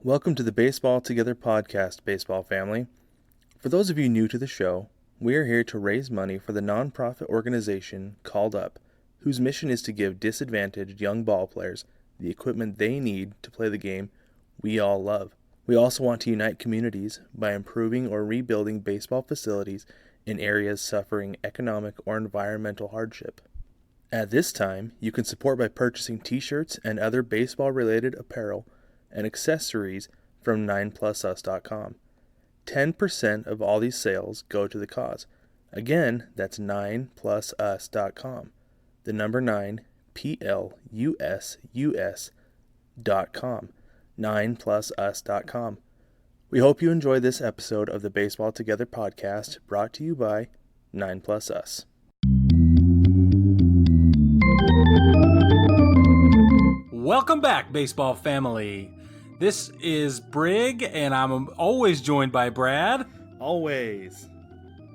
Welcome to the Baseball Together podcast, baseball family. For those of you new to the show, we are here to raise money for the nonprofit organization Called Up, whose mission is to give disadvantaged young ball players the equipment they need to play the game we all love. We also want to unite communities by improving or rebuilding baseball facilities in areas suffering economic or environmental hardship. At this time, you can support by purchasing t-shirts and other baseball-related apparel and accessories from 9plusus.com. 10% of all these sales go to the cause. Again, that's 9plusus.com. The number 9, plusus.com. 9plusus.com. We hope you enjoy this episode of the Baseball Together podcast, brought to you by 9plusus. Welcome back, baseball family. This is Brig, and I'm always joined by Brad. Always.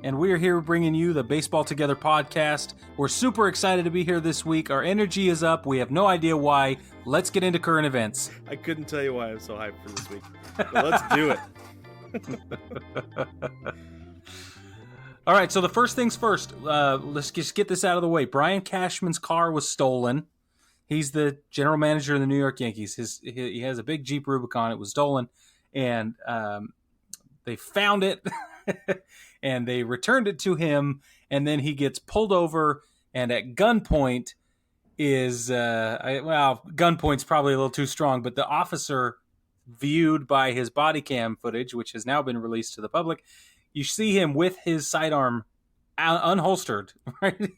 And we are here bringing you the Baseball Together podcast. We're super excited to be here this week. Our energy is up. We have no idea why. Let's get into current events. I couldn't tell you why I'm so hyped for this week. But let's do it. All right, so the first things first. Let's just get this out of the way. Brian Cashman's car was stolen. He's the general manager of the New York Yankees. He has a big Jeep Rubicon. It was stolen, and they found it, and they returned it to him, and then he gets pulled over, and at gunpoint gunpoint's probably a little too strong, but the officer, viewed by his body cam footage, which has now been released to the public, you see him with his sidearm unholstered, right?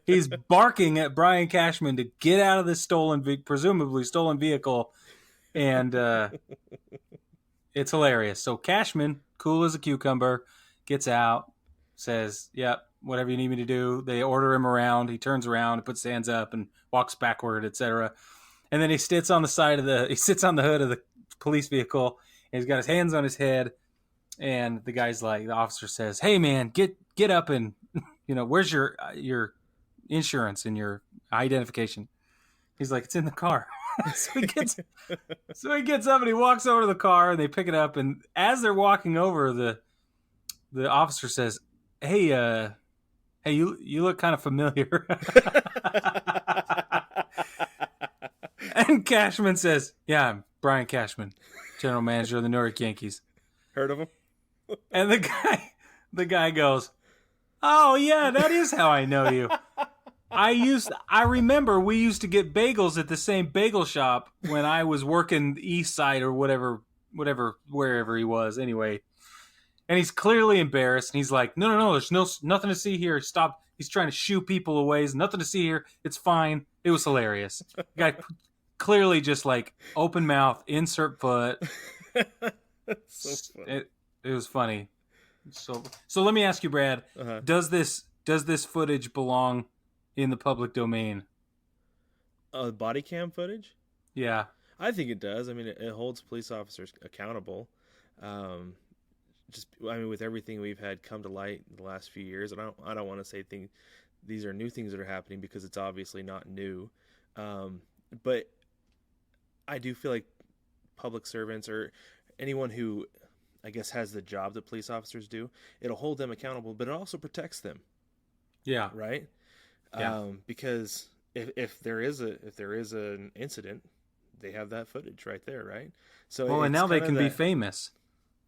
he's barking at Brian Cashman to get out of this presumably stolen vehicle, and it's hilarious. So Cashman, cool as a cucumber, gets out, says, "Yep, whatever you need me to do." They order him around. He turns around, puts his hands up, and walks backward, etc. And then he sits on the hood of the police vehicle, and he's got his hands on his head. And the officer says, "Hey man, get up and, where's your insurance and your identification?" He's like, "It's in the car." so he gets up and he walks over to the car, and they pick it up. And as they're walking over, the officer says, Hey, you look kind of familiar." And Cashman says, "Yeah, I'm Brian Cashman, general manager of the New York Yankees." Heard of him? And the guy goes, "Oh yeah, that is how I know you. I remember we used to get bagels at the same bagel shop when I was working the East Side or whatever, wherever he was anyway." And he's clearly embarrassed, and he's like, No, there's nothing to see here. Stop. He's trying to shoo people away. There's nothing to see here. It's fine. It was hilarious. The guy clearly just like open mouth, insert foot. So funny. It was funny. So let me ask you, Brad. Uh-huh. Does this footage belong in the public domain? Body cam footage? Yeah, I think it does. I mean, it holds police officers accountable. With everything we've had come to light in the last few years, and I don't want to say these are new things that are happening, because it's obviously not new. But I do feel like public servants, or anyone who, I guess, has the job that police officers do, it'll hold them accountable, but it also protects them. Yeah. Right? Yeah. Because if there is an incident, they have that footage right there, right? So and now they can be famous.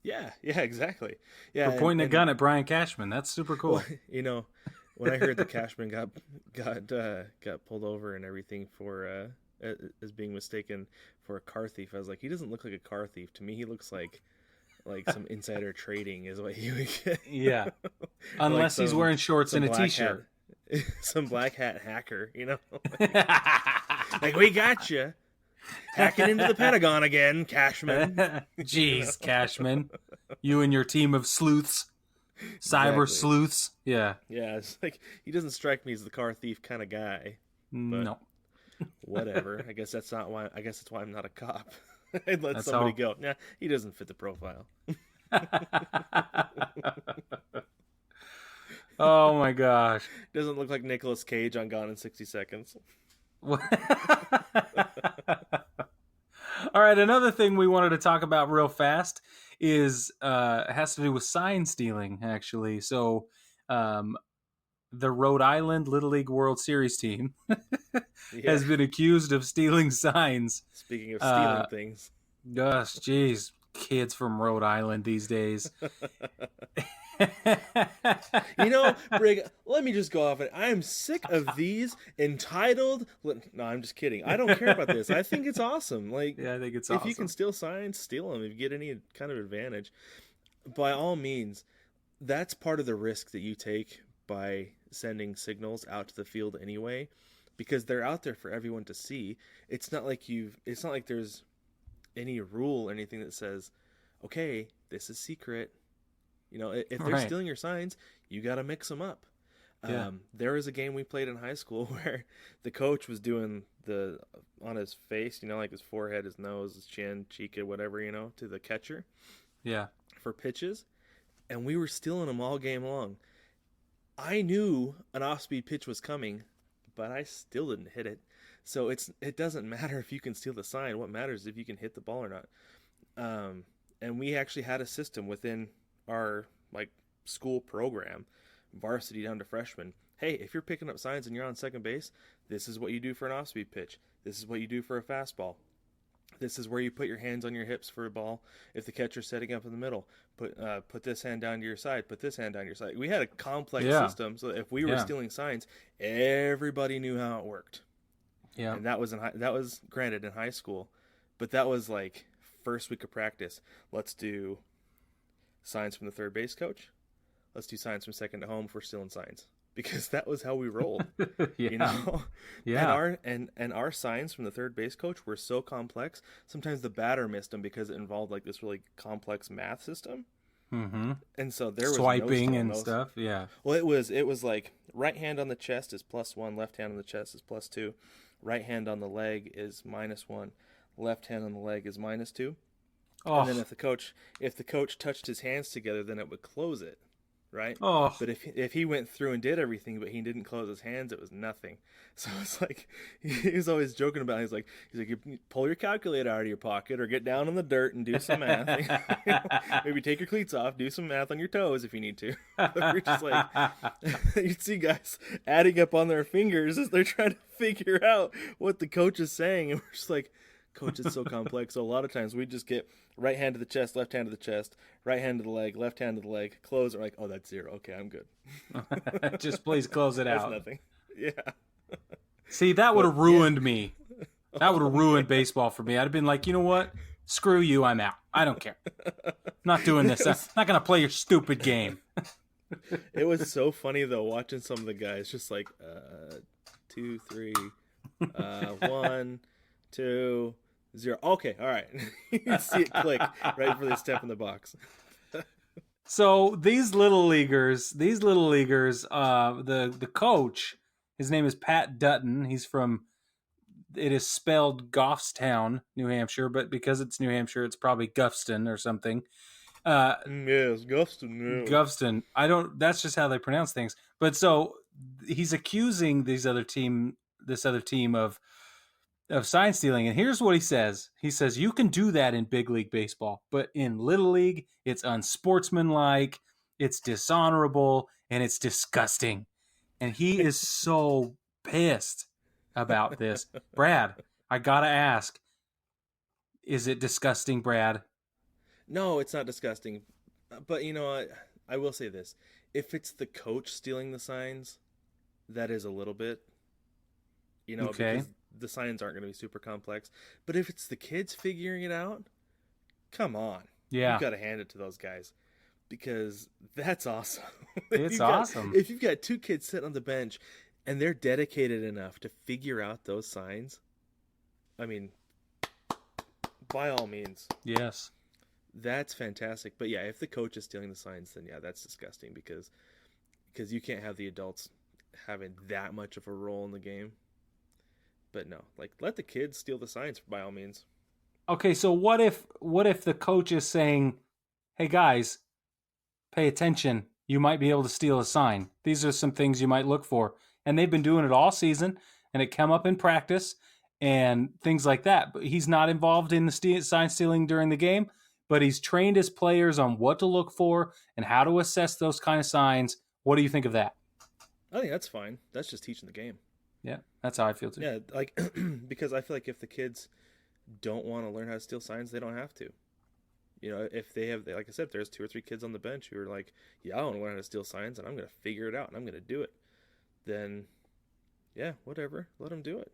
Yeah, exactly. Yeah, for pointing a gun at Brian Cashman. That's super cool. Well, when I heard that Cashman got pulled over and everything for as being mistaken for a car thief, I was like, he doesn't look like a car thief to me. He looks like some insider trading is what he would get. Yeah, unless he's wearing shorts and a t-shirt. Some black hat hacker, like, we got you. Hacking into the Pentagon again, Cashman. Jeez, Cashman. You and your team of sleuths. Cyber sleuths. Yeah. Yeah, it's like, he doesn't strike me as the car thief kind of guy. No. Whatever. I guess that's why I'm not a cop. I'd let somebody go. Nah, he doesn't fit the profile. Oh my gosh. Doesn't look like Nicolas Cage on Gone in 60 Seconds. All right, another thing we wanted to talk about real fast is it has to do with sign stealing, actually. So, um, the Rhode Island Little League World Series team Yeah. has been accused of stealing signs. Speaking of Uh, stealing things. Gosh, geez, kids from Rhode Island these days. Brig, let me just go off it. I am sick of these entitled. No, I'm just kidding. I don't care about this. I think it's awesome. Like, Yeah, I think it's if awesome. you can steal signs, steal them. If you get any kind of advantage, by all means, that's part of the risk that you take by sending signals out to the field anyway, because they're out there for everyone to see. It's not like there's any rule or anything that says, okay, this is secret. If they're Right. stealing your signs, you got to mix them up. Yeah. There was a game we played in high school where the coach was doing on his face, like his forehead, his nose, his chin, cheek, or whatever, to the catcher Yeah. for pitches, and we were stealing them all game long. I knew an off-speed pitch was coming, but I still didn't hit it. So it doesn't matter if you can steal the sign. What matters is if you can hit the ball or not. And we actually had a system within our school program, varsity down to freshman. Hey, if you're picking up signs and you're on second base, this is what you do for an off-speed pitch. This is what you do for a fastball. This is where you put your hands on your hips for a ball. If the catcher's setting up in the middle, put this hand down to your side. Put this hand down to your side. We had a complex system, so if we were stealing signs, everybody knew how it worked. Yeah. And that was granted in high school, but that was like first week of practice. Let's do signs from the third base coach. Let's do signs from second to home if we're stealing signs, because that was how we rolled. Yeah. Yeah. And our signs from the third base coach were so complex. Sometimes the batter missed them because it involved this really complex math system. Mm-hmm. And so there was swiping and stuff. Yeah. Well, it was like right hand on the chest is +1, left hand on the chest is +2, right hand on the leg is -1, left hand on the leg is -2. Oh. And then if the coach touched his hands together, then it would close it, right? Oh. But if he went through and did everything, but he didn't close his hands, it was nothing. So it's like he was always joking about it. He's like, you pull your calculator out of your pocket or get down in the dirt and do some math. Maybe take your cleats off, do some math on your toes if you need to. We're just like, you'd see guys adding up on their fingers as they're trying to figure out what the coach is saying, and we're just like, Coach, it's so complex. So a lot of times we just get right hand to the chest, left hand to the chest, right hand to the leg, left hand to the leg, close. We're like, oh, that's 0. Okay, I'm good. Just please close it out. That's nothing. Yeah. See, that would have ruined me. That would have ruined baseball for me. I'd have been like, you know what? Screw you. I'm out. I don't care. I'm not doing this. I'm not going to play your stupid game. It was so funny, though, watching some of the guys just like 2, 3, 1, 2, 0. Okay, all right. You see it click right before they step in the box. So these little leaguers, the coach, his name is Pat Dutton. He's from, it is spelled Goffstown, New Hampshire, but because it's New Hampshire, it's probably Guffston or something. Yes, Guffston. Yeah. Guffston. That's just how they pronounce things. But so he's accusing this other team of sign stealing. And here's what he says. He says, you can do that in big league baseball, but in little league, it's unsportsmanlike, it's dishonorable, and it's disgusting. And he is so pissed about this. Brad, I gotta ask, is it disgusting, Brad? No, it's not disgusting. But you know what? I will say this. If it's the coach stealing the signs, that is a little bit, Okay. because the signs aren't going to be super complex. But if it's the kids figuring it out, come on. Yeah. You've got to hand it to those guys, because that's awesome. It's awesome. If you've got 2 kids sitting on the bench and they're dedicated enough to figure out those signs, I mean, by all means. Yes. That's fantastic. But yeah, if the coach is stealing the signs, then yeah, that's disgusting, because you can't have the adults having that much of a role in the game. But no, let the kids steal the signs by all means. Okay, so what if the coach is saying, "Hey guys, pay attention. You might be able to steal a sign. These are some things you might look for." And they've been doing it all season, and it come up in practice, and things like that. But he's not involved in the sign stealing during the game, but he's trained his players on what to look for and how to assess those kind of signs. What do you think of that? I think that's fine. That's just teaching the game. Yeah, that's how I feel too. Yeah, like because I feel like if the kids don't want to learn how to steal signs, they don't have to. You know, if they have, like I said, if there's 2 or 3 kids on the bench who are like, yeah, I want to learn how to steal signs and I'm going to figure it out and I'm going to do it, then yeah, whatever, let them do it.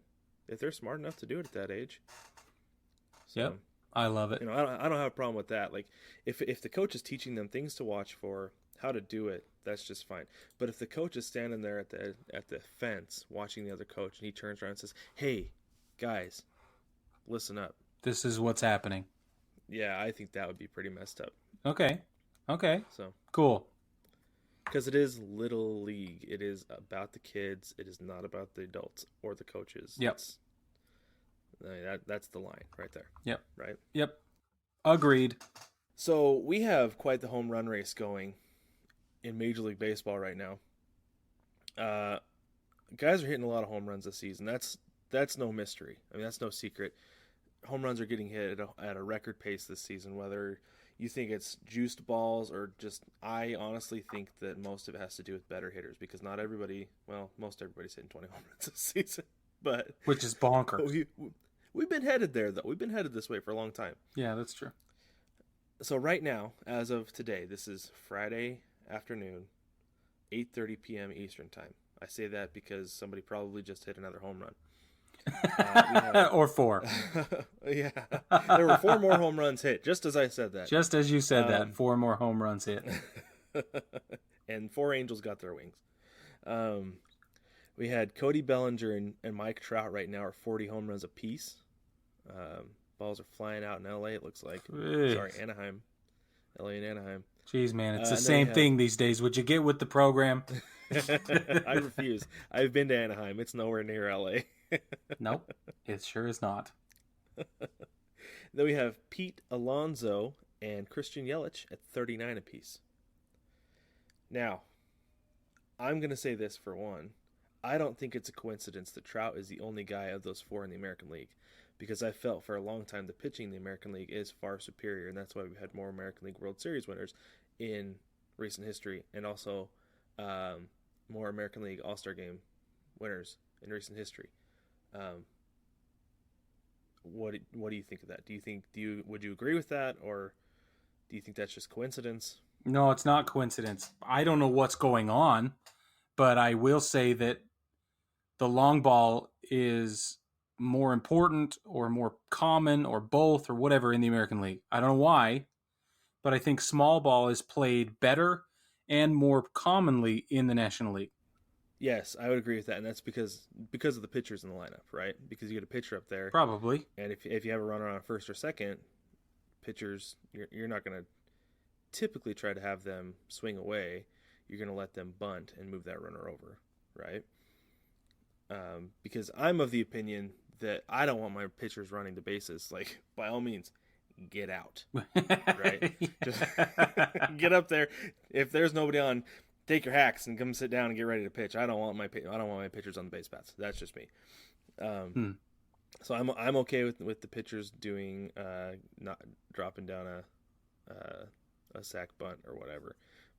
If they're smart enough to do it at that age. So, yep, I love it. You know, I don't have a problem with that. Like, if the coach is teaching them things to watch for, how to do it, that's just fine. But if the coach is standing there at the fence watching the other coach and he turns around and says, "Hey, guys, listen up. This is what's happening." Yeah, I think that would be pretty messed up. Okay. So Cool. Because it is little league, it is about the kids. It is not about the adults or the coaches. Yep. That's the line right there. Yep. Right. Yep. Agreed. So we have quite the home run race going in Major League Baseball right now. Guys are hitting a lot of home runs this season. That's no mystery. I mean, that's no secret. Home runs are getting hit at a record pace this season, whether you think it's juiced balls or just, I honestly think that most of it has to do with better hitters, because not everybody, well, most everybody's hitting 20 home runs this season, but which is bonkers. We've been headed there, though. We've been headed this way for a long time. Yeah, that's true. So right now, as of today, this is Friday afternoon, 8:30 p.m. Eastern time. I say that because somebody probably just hit another home run. Or 4. Yeah. There were 4 more home runs hit, just as I said that. Just as you said that, 4 more home runs hit. And 4 Angels got their wings. We had Cody Bellinger and Mike Trout right now are 40 home runs apiece. Balls are flying out in L.A., it looks like. Sorry, Anaheim. L.A. and Anaheim. Jeez, man, it's the same thing these days. Would you get with the program? I refuse. I've been to Anaheim. It's nowhere near L.A. Nope, it sure is not. Then we have Pete Alonso and Christian Yelich at 39 apiece. Now, I'm going to say this for one. I don't think it's a coincidence that Trout is the only guy of those 4 in the American League, because I felt for a long time the pitching in the American League is far superior, and that's why we've had more American League World Series winners in recent history, and also more American League All-Star Game winners in recent history. What do you think of that? Would you agree with that, or do you think that's just coincidence? No, it's not coincidence. I don't know what's going on, but I will say that the long ball is more important or more common or both or whatever in the American League. I don't know why, but I think small ball is played better and more commonly in the National League. Yes, I would agree with that, and that's because of the pitchers in the lineup, right? Because you get a pitcher up there, probably, and if you have a runner on first or second, pitchers, you're not going to typically try to have them swing away. You're going to let them bunt and move that runner over, right? Because I'm of the opinion that I don't want my pitchers running the bases. Like, by all means, get out, right? Just get up there. If there's nobody on, take your hacks and come sit down and get ready to pitch. I don't want my pitchers on the base paths. That's just me. So I'm okay with the pitchers doing not dropping down a sack bunt or whatever.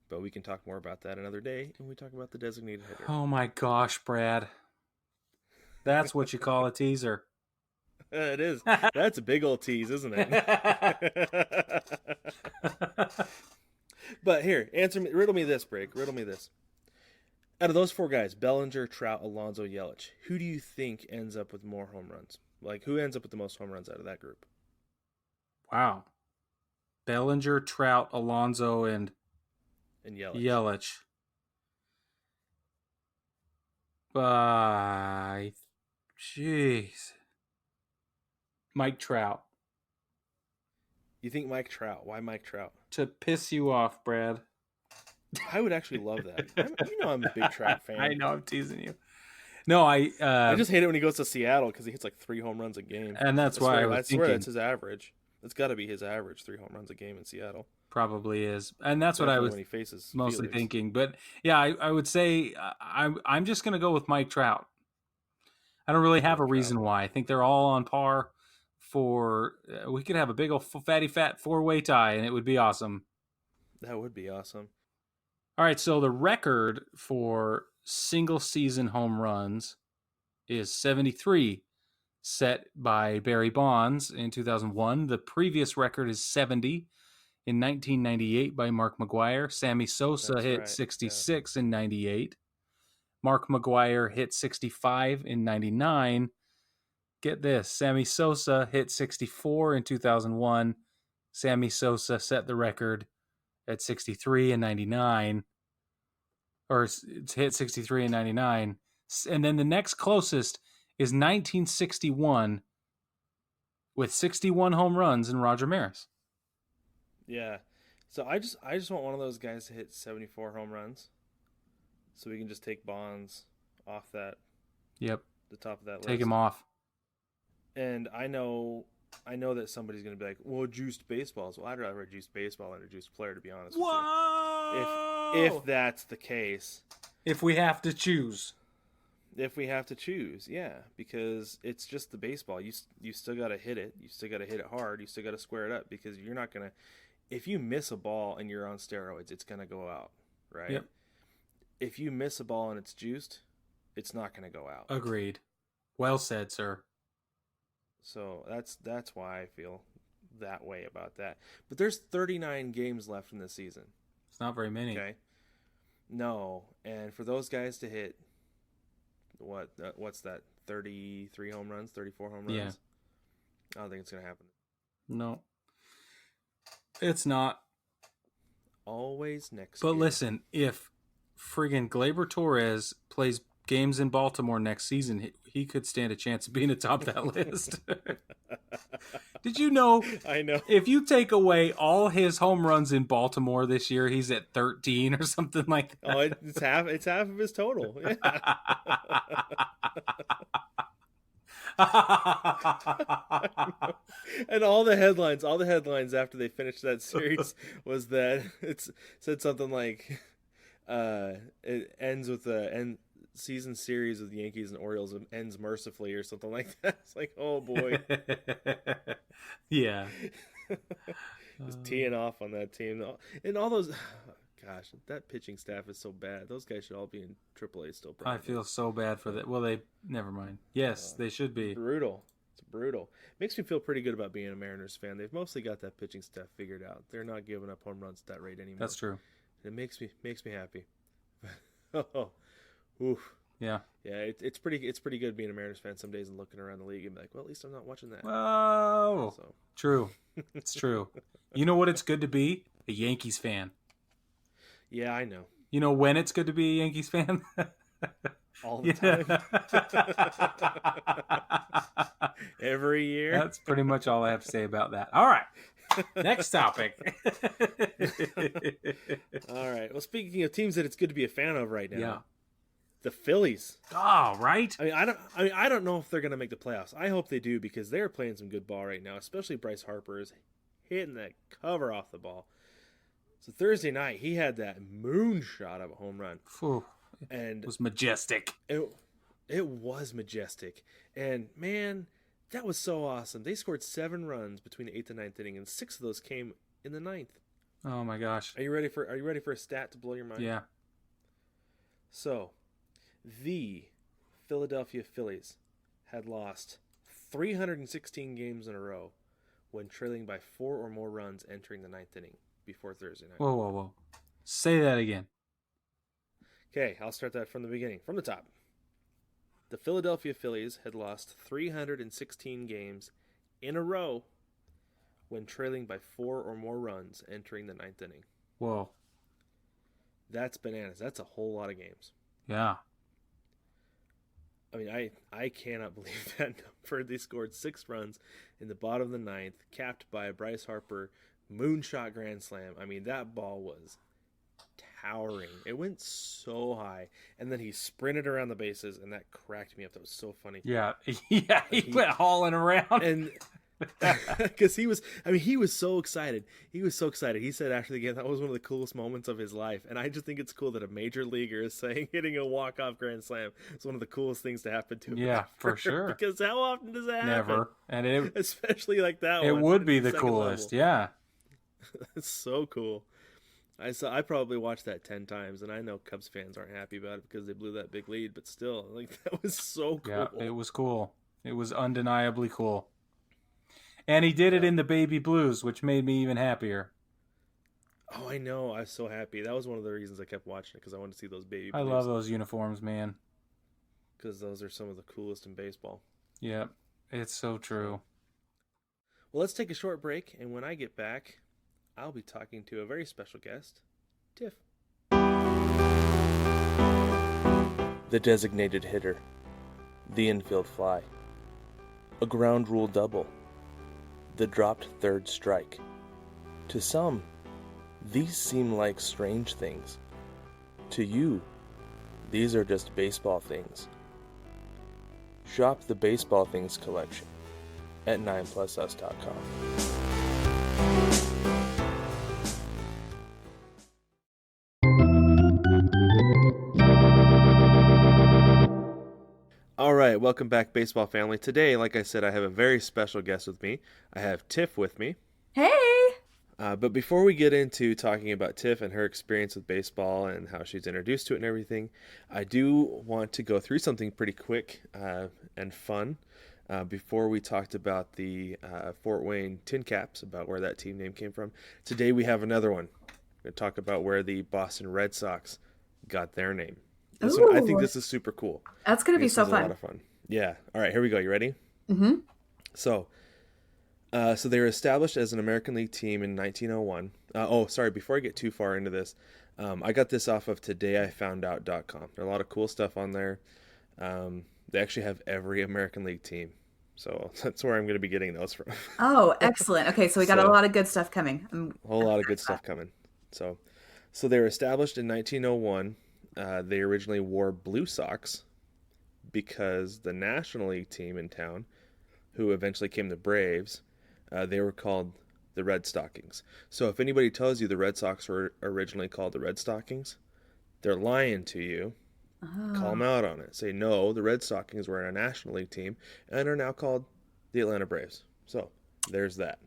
But we can talk more about that another day when we talk about the designated hitter. Oh my gosh, Brad. That's what you call a teaser. It is. That's a big old tease, isn't it? But here, riddle me this, Brig. Riddle me this. Out of those 4 guys, Bellinger, Trout, Alonso, Yelich, who do you think ends up with more home runs? Like, who ends up with the most home runs out of that group? Wow. Bellinger, Trout, Alonso, and Yelich. Jeez. Mike Trout. You think Mike Trout? Why Mike Trout? To piss you off, Brad. I would actually love that. I'm a big Trout fan. I know, I'm teasing you. No, I just hate it when he goes to Seattle because he hits like 3 home runs a game. And that's why I swear that's his average. It's got to be his average, 3 home runs a game in Seattle. Probably is. And that's what I was mostly thinking. But yeah, I would say I'm just going to go with Mike Trout. I don't really have a reason why. I think they're all on par for. We could have a big old fatty fat 4-way tie, and it would be awesome. That would be awesome. All right, so the record for single season home runs is 73, set by Barry Bonds in 2001. The previous record is 70 in 1998 by Mark McGwire. Sammy Sosa hit 66 in 98. Mark McGwire hit 65 in 99. Get this, Sammy Sosa hit 64 in 2001. Sammy Sosa set the record at 63 and 99. Or it's hit 63 and 99. And then the next closest is 1961 with 61 home runs in Roger Maris. Yeah. So I just want one of those guys to hit 74 home runs, so we can just take Bonds off that. Yep. The top of that list. Take him off. And I know that somebody's going to be like, well, juiced baseballs. Well, I'd rather a juiced baseball than a juiced player, to be honest with you. If that's the case. If we have to choose. Yeah, because it's just the baseball. You still got to hit it. You still got to hit it hard. You still got to square it up, because you're not going to – if you miss a ball and you're on steroids, it's going to go out, right? Yep. If you miss a ball and it's juiced, it's not going to go out. Agreed. Well said, sir. So that's why I feel that way about that. But there's 39 games left in the season. It's not very many. Okay. No, and for those guys to hit what's that? 33 home runs, 34 home runs. Yeah. I don't think it's gonna happen. No, it's not. Always next. But year. listen, if friggin' Gleyber Torres plays games in Baltimore next season, he could stand a chance of being atop that list. Did you know? I know. If you take away all his home runs in Baltimore this year, he's at 13 or something like that. Oh, it's half. It's half of his total. Yeah. And all the headlines after they finished that series was that it said something like, it ends with the end season series with the Yankees and Orioles ends mercifully or something like that. It's like, oh boy. Yeah. Just teeing off on that team. And all those, gosh, that pitching staff is so bad. Those guys should all be in AAA still. Probably. I feel so bad for that. Well, never mind. Yes, they should be. Brutal. It's brutal. Makes me feel pretty good about being a Mariners fan. They've mostly got that pitching staff figured out. They're not giving up home runs at that rate anymore. That's true. It makes me happy. Oh, oof. Yeah. Yeah, it's pretty good being a Mariners fan some days and looking around the league and be like, well, at least I'm not watching that. Oh, so. True. It's true. You know what it's good to be? A Yankees fan. Yeah, I know. You know when it's good to be a Yankees fan? All the time. Every year. That's pretty much all I have to say about that. All right. Next topic. All right. Well, speaking of teams that it's good to be a fan of right now. Yeah. The Phillies. Oh, right. I don't know if they're going to make the playoffs. I hope they do, because they're playing some good ball right now, especially Bryce Harper is hitting that cover off the ball. So Thursday night, he had that moonshot of a home run. Whew. And it was majestic. It was majestic. And man, that was so awesome. They scored 7 runs between the 8th and 9th inning, and 6 of those came in the 9th. Oh my gosh. Are you ready for a stat to blow your mind? Yeah. So, the Philadelphia Phillies had lost 316 games in a row when trailing by 4 or more runs entering the 9th inning before Thursday night. Whoa. Say that again. Okay, I'll start that from the beginning, from the top. The Philadelphia Phillies had lost 316 games in a row when trailing by 4 or more runs entering the 9th inning. Whoa. That's bananas. That's a whole lot of games. Yeah. I mean, I cannot believe that number. They scored 6 runs in the bottom of the 9th, capped by a Bryce Harper moonshot grand slam. I mean, that ball was towering. It went so high, and then he sprinted around the bases, and that cracked me up. That was so funny. Yeah, he went hauling around. And Because he was so excited. He was so excited. He said after the game, that was one of the coolest moments of his life. And I just think it's cool that a major leaguer is saying hitting a walk-off grand slam is one of the coolest things to happen to him. Yeah, for sure. Because how often does that happen? Never. And especially like that one. It would be the coolest. Level. Yeah. It's so cool. I probably watched that 10 times, and I know Cubs fans aren't happy about it because they blew that big lead, but still, like, that was so cool. Yeah, it was cool. It was undeniably cool. And he did it in the baby blues, which made me even happier. Oh, I know. I was so happy. That was one of the reasons I kept watching it, because I wanted to see those baby blues. I love those uniforms, man. Because those are some of the coolest in baseball. Yeah, it's so true. Well, let's take a short break, and when I get back, I'll be talking to a very special guest, Tiff. The designated hitter. The infield fly. A ground rule double. The dropped third strike. To some, these seem like strange things. To you, these are just baseball things. Shop the Baseball Things collection at 9plusus.com. All right, welcome back, baseball family. Today, like I said, I have a very special guest with me. I have Tiff with me. Hey! But before we get into talking about Tiff and her experience with baseball and how she's introduced to it and everything, I do want to go through something pretty quick and fun. Before we talked about the Fort Wayne Tin Caps, about where that team name came from, today we have another one. We're going to talk about where the Boston Red Sox got their name. I think this is super cool. That's going to be so fun. A lot of fun. Yeah. All right, here we go. You ready? Mm-hmm. So they were established as an American League team in 1901. Before I get too far into this, I got this off of todayifoundout.com. There are a lot of cool stuff on there. They actually have every American League team. So that's where I'm going to be getting those from. Oh, excellent. Okay, so we got a lot of good stuff coming. A whole lot of good stuff coming. So they were established in 1901. They originally wore blue socks because the National League team in town, who eventually became the Braves, they were called the Red Stockings. So if anybody tells you the Red Sox were originally called the Red Stockings, they're lying to you. Oh. Call them out on it. Say, no, the Red Stockings were in a National League team and are now called the Atlanta Braves. So there's that.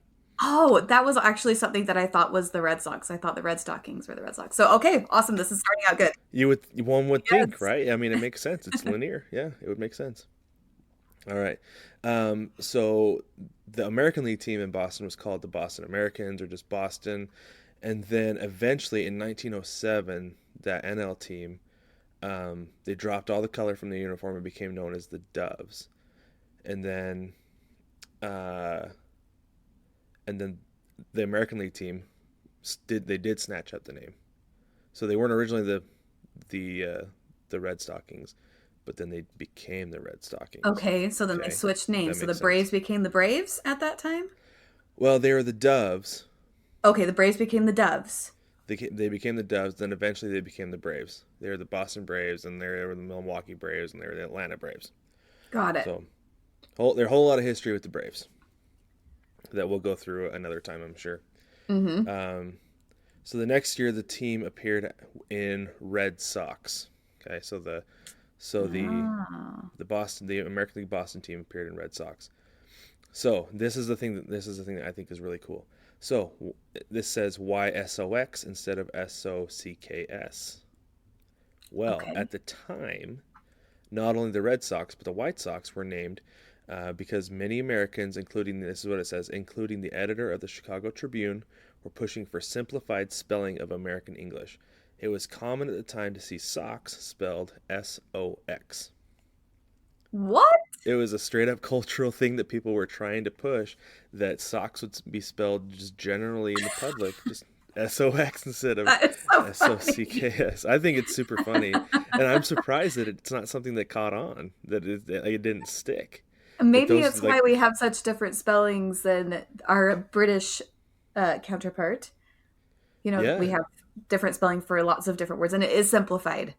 Oh, that was actually something that I thought was the Red Sox. I thought the Red Stockings were the Red Sox. So, okay, awesome. This is starting out good. One would think, right? I mean, it makes sense. It's linear. Yeah, it would make sense. All right. So the American League team in Boston was called the Boston Americans, or just Boston. And then eventually in 1907, that NL team, they dropped all the color from the uniform and became known as the Doves. And then the American League team did snatch up the name. So they weren't originally the Red Stockings, but then they became the Red Stockings. Okay, so then they switched names. So the Braves became the Braves at that time? Well, they were the Doves. Okay, the Braves became the Doves. They became the Doves, then eventually they became the Braves. They were the Boston Braves, and they were the Milwaukee Braves, and they were the Atlanta Braves. Got it. So there's a whole lot of history with the Braves that we'll go through another time, I'm sure. Mm-hmm. So the next year, the team appeared in Red Sox. Okay, so the American League Boston team appeared in Red Sox. So this is the thing that I think is really cool. So this says YSOX instead of SOCKS. Well, at the time, not only the Red Sox but the White Sox were named because many Americans, including the editor of the Chicago Tribune, were pushing for simplified spelling of American English. It was common at the time to see socks spelled SOX. What? It was a straight-up cultural thing that people were trying to push, that socks would be spelled just generally in the public, just SOX instead of SOCKS. I think it's super funny, and I'm surprised that it's not something that caught on, that it didn't stick. Maybe it's why we have such different spellings than our British counterpart. We have different spelling for lots of different words, and it is simplified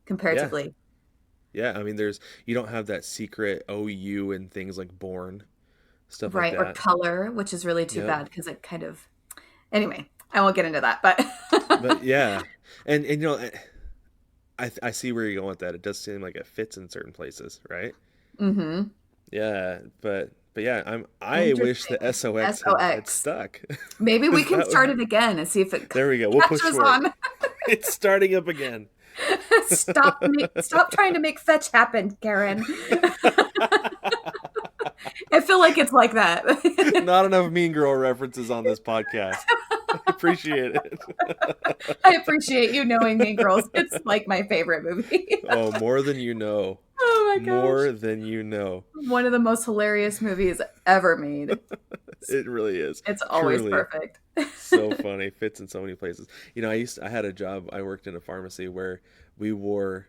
comparatively. Yeah, I mean, you don't have that secret OU and things like born. stuff like Right, or that. color, which is really too Yep. bad because it kind of. Anyway, I won't get into that, but. But yeah, and you know, I see where you're going with that. It does seem like it fits in certain places, right? Mm-hmm. Yeah, but yeah, I wish the Interesting. SOX had SOX. stuck. Maybe we 'Cause can that start would, it again and see if it there we go. We'll push catches for it. on. It's starting up again. Stop trying to make fetch happen, Karen. I feel like it's like that. Not enough Mean Girl references on this podcast. I appreciate it. I appreciate you knowing Mean Girls. It's like my favorite movie. Oh, more than you know. Oh my gosh. More than you know. One of the most hilarious movies ever made. It really is. It's always Truly. perfect. So funny. Fits in so many places. You know, I had a job. I worked in a pharmacy where we wore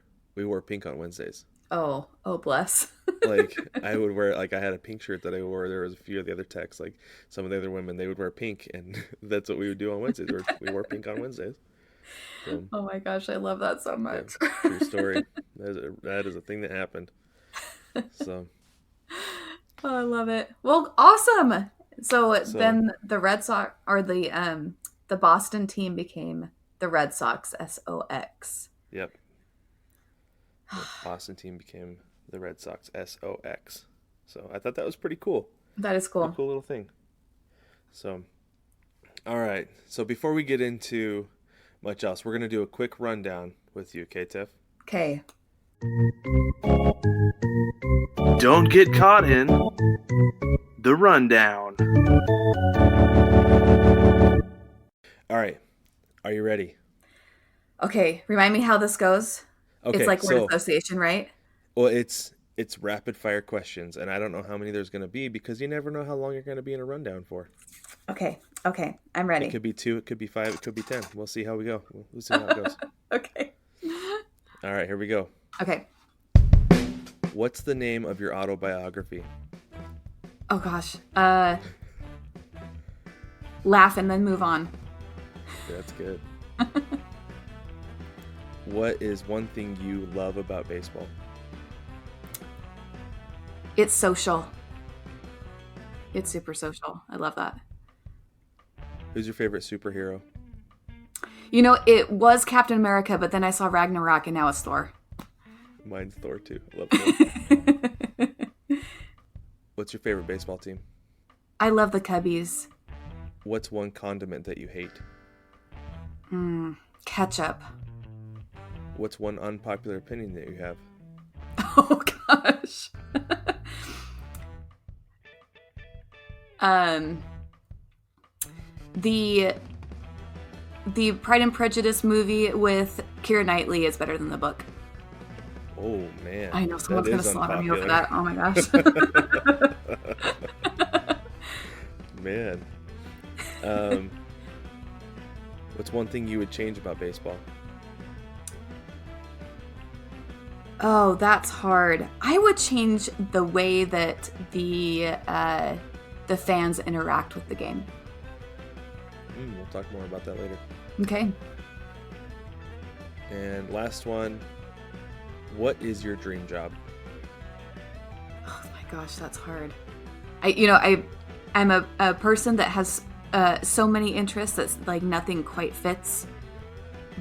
pink on Wednesdays. Oh bless. Like I would wear, like I had a pink shirt that I wore. There was a few of the other techs, like some of the other women, they would wear pink, and that's what we would do on Wednesdays. We wore pink on Wednesdays. So, Oh my gosh, I love that so much. yeah, true story. That is a thing that happened. So. Oh, I love it. Well, awesome. So then the Red Sox or the Boston team became the Red Sox, SOX. Yep. The Boston team became the Red Sox, SOX. So I thought that was pretty cool. That is cool. Pretty cool little thing. So, all right. So before we get into much else, we're going to do a quick rundown with you, okay, Tiff? Okay. Don't get caught in the rundown. All right. Are you ready? Okay. Remind me how this goes. Okay, It's like word association, right? Well, it's rapid fire questions, and I don't know how many there's going to be because you never know how long you're going to be in a rundown for. Okay. I'm ready. It could be 2, it could be 5, it could be 10. We'll see how we go. We'll see how it goes. Okay. All right, here we go. Okay. What's the name of your autobiography? Oh gosh. Laugh and then move on. That's good. What is one thing you love about baseball? It's social. It's super social. I love that. Who's your favorite superhero? You know, it was Captain America, but then I saw Ragnarok and now it's Thor. Mine's Thor too. I love Thor. What's your favorite baseball team? I love the Cubbies. What's one condiment that you hate? Ketchup. What's one unpopular opinion that you have? Oh gosh. The Pride and Prejudice movie with Keira Knightley is better than the book. Oh man. I know someone's gonna slaughter me over that. Oh my gosh. Man. What's one thing you would change about baseball? Oh, that's hard. I would change the way that the fans interact with the game. We'll talk more about that later. Okay. And last one. What is your dream job? Oh my gosh, that's hard. I'm a person that has so many interests that's like nothing quite fits.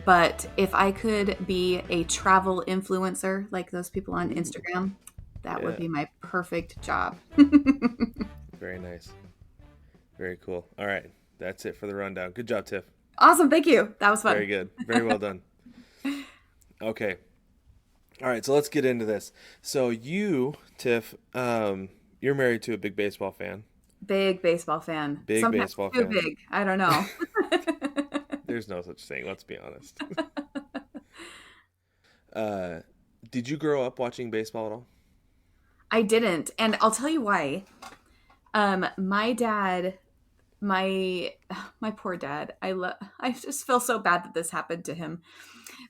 But if I could be a travel influencer like those people on Instagram, that would be my perfect job. Very nice. Very cool. All right. That's it for the rundown. Good job, Tiff. Awesome. Thank you. That was fun. Very good. Very well done. Okay. All right. So let's get into this. So you, Tiff, you're married to a big baseball fan. Big baseball fan. Big Sometimes baseball too fan. big. I don't know. There's no such thing. Let's be honest. Did you grow up watching baseball at all? I didn't. And I'll tell you why. My dad, my poor dad, I just feel so bad that this happened to him.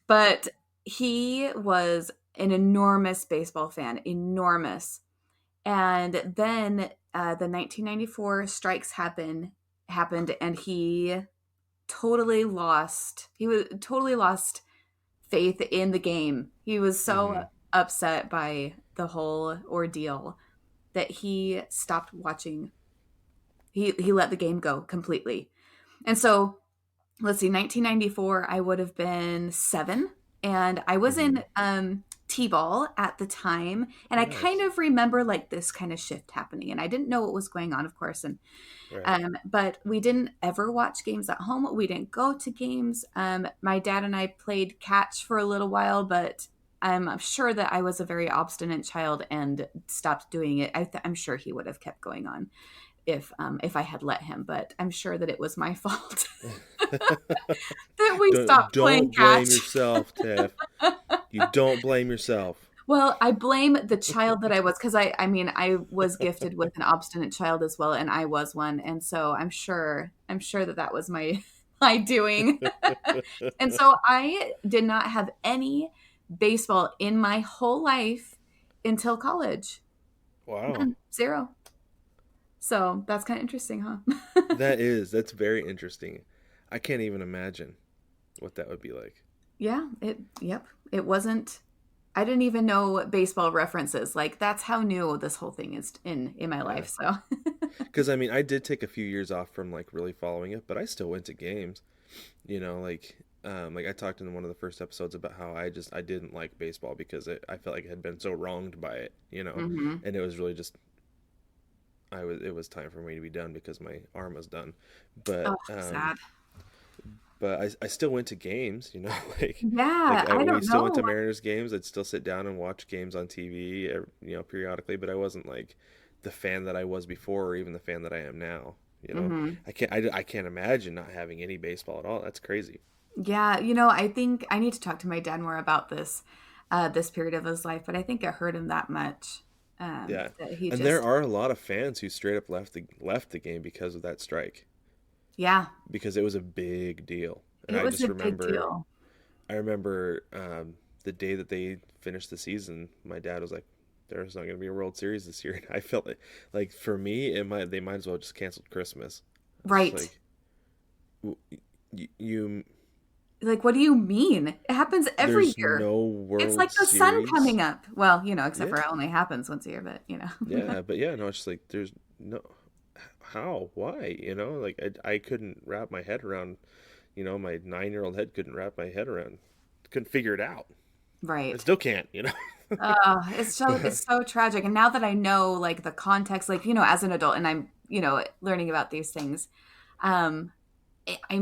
But he was an enormous baseball fan, enormous. And then the 1994 strikes happened and he totally lost faith in the game. He was so upset by the whole ordeal that he stopped watching He let the game go completely. And so, let's see, 1994, I would have been 7, and I was in T-ball at the time, and I kind of remember like this kind of shift happening, and I didn't know what was going on, of course, and but we didn't ever watch games at home. We didn't go to games. My dad and I played catch for a little while, but I'm sure that I was a very obstinate child and stopped doing it. I'm sure he would have kept going on if I had let him, but I'm sure that it was my fault that we stopped playing catch. Don't blame yourself, Tiff. You don't blame yourself. Well, I blame the child that I was, because I mean, I was gifted with an obstinate child as well, and I was one, and so I'm sure that was my doing. And so I did not have any baseball in my whole life until college. Wow. None. 0. So that's kind of interesting, huh? That's very interesting. I can't even imagine what that would be like. Yeah, it wasn't. I didn't even know baseball references. Like, that's how new this whole thing is in my life. So, because I mean, I did take a few years off from like really following it, but I still went to games. Like I talked in one of the first episodes about how I didn't like baseball because I felt like I had been so wronged by it, and it was really just it was time for me to be done because my arm was done. But sad. But I still went to games, like we still went to Mariners games. I'd still sit down and watch games on TV, periodically. But I wasn't like the fan that I was before, or even the fan that I am now. I can't imagine not having any baseball at all. That's crazy. Yeah, I think I need to talk to my dad more about this period of his life, but I think it hurt him that much. That there are a lot of fans who straight up left the game because of that strike. Yeah. Because it was a big deal. And it was a big deal. I remember the day that they finished the season, my dad was like, there's not going to be a World Series this year. And I felt like for me, they might as well just canceled Christmas. Right. Like, you... Like, what do you mean? It happens every year. No World It's like the Series. Sun coming up. Well, except for it only happens once a year, but Yeah, but no, it's just like there's no... How? Why? Like I couldn't wrap my head around, my 9-year-old head couldn't wrap my head around, couldn't figure it out. Right. I still can't, It's so tragic. And now that I know like the context, like, as an adult and I'm, learning about these things, I'm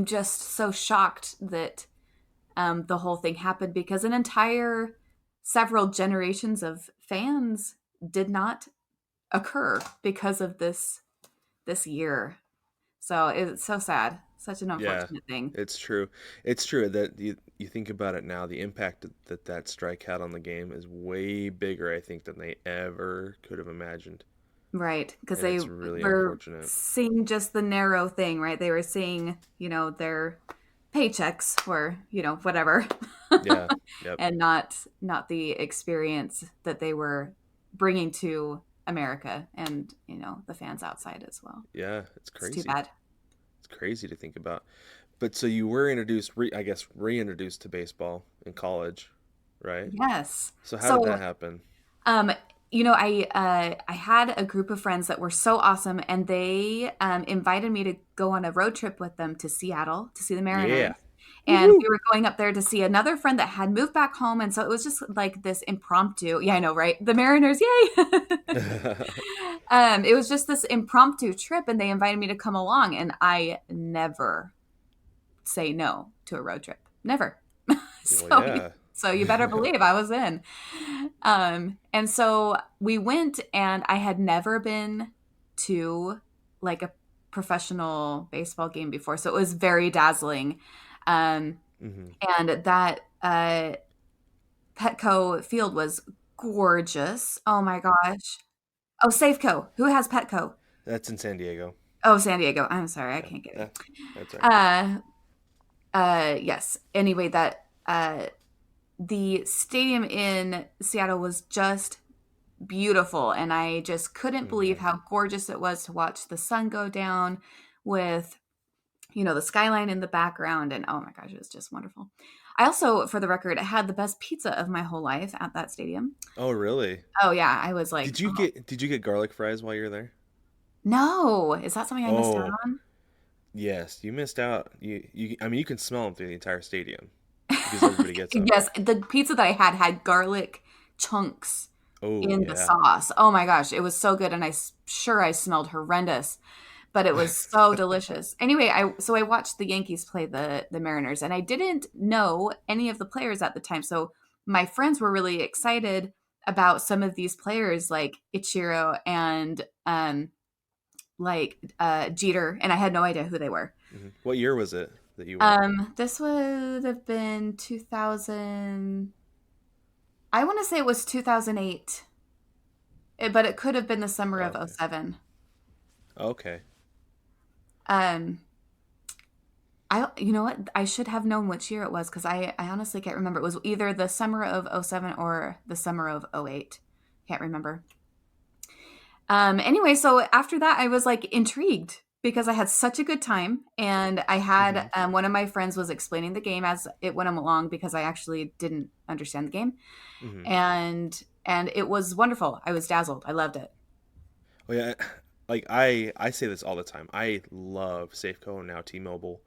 just so shocked that the whole thing happened because an entire several generations of fans did not occur because of this year. So it's so sad. Such an unfortunate thing. It's true. It's true that you think about it now, the impact that strike had on the game is way bigger, I think, than they ever could have imagined. Right. Because they really were seeing just the narrow thing, right? They were seeing, their paychecks or, whatever. Yeah. Yep. And not the experience that they were bringing to America and the fans outside as well. Yeah, it's crazy. It's too bad. It's crazy to think about. But so you were reintroduced to baseball in college, right? Yes. So how did that happen? I had a group of friends that were so awesome, and they invited me to go on a road trip with them to Seattle to see the Mariners. Yeah. And we were going up there to see another friend that had moved back home. And so it was just like this impromptu. Yeah, I know, right? The Mariners, yay! It was just this impromptu trip, and they invited me to come along. And I never say no to a road trip. Never. So you better believe I was in. And so we went, and I had never been to like a professional baseball game before. So it was very dazzling. And that Petco field was gorgeous. Oh my gosh. Oh, Safeco. Who has Petco? That's in San Diego. Oh, San Diego. I'm sorry, I can't get it. That's all right. Yes. Anyway, that the stadium in Seattle was just beautiful, and I just couldn't believe how gorgeous it was to watch the sun go down with the skyline in the background, and oh my gosh, it was just wonderful. I also, for the record, had the best pizza of my whole life at that stadium. Oh, really? Oh yeah, I was like, Did you get garlic fries while you were there? No, is that something I missed out Oh, on? yes, you missed out. I mean, you can smell them through the entire stadium because everybody gets them. Yes, the pizza that I had garlic chunks Oh, in the yeah. sauce. Oh my gosh, it was so good, and sure I smelled horrendous, but it was so delicious. Anyway, I watched the Yankees play the Mariners, and I didn't know any of the players at the time. So my friends were really excited about some of these players like Ichiro and Jeter, and I had no idea who they were. What year was it that you went? This would have been 2000. I want to say it was 2008, but it could have been the summer of Okay. '07. Okay. Um, you know what? I should have known which year it was because I honestly can't remember. It was either the summer of '07 or the summer of '08. Can't remember. Anyway, so after that, I was like intrigued because I had such a good time, and I hmm had one of my friends was explaining the game as it went along because I actually didn't understand the game, hmm and it was wonderful. I was dazzled. I loved it. Oh yeah, like I say this all the time. I love Safeco and now T-Mobile.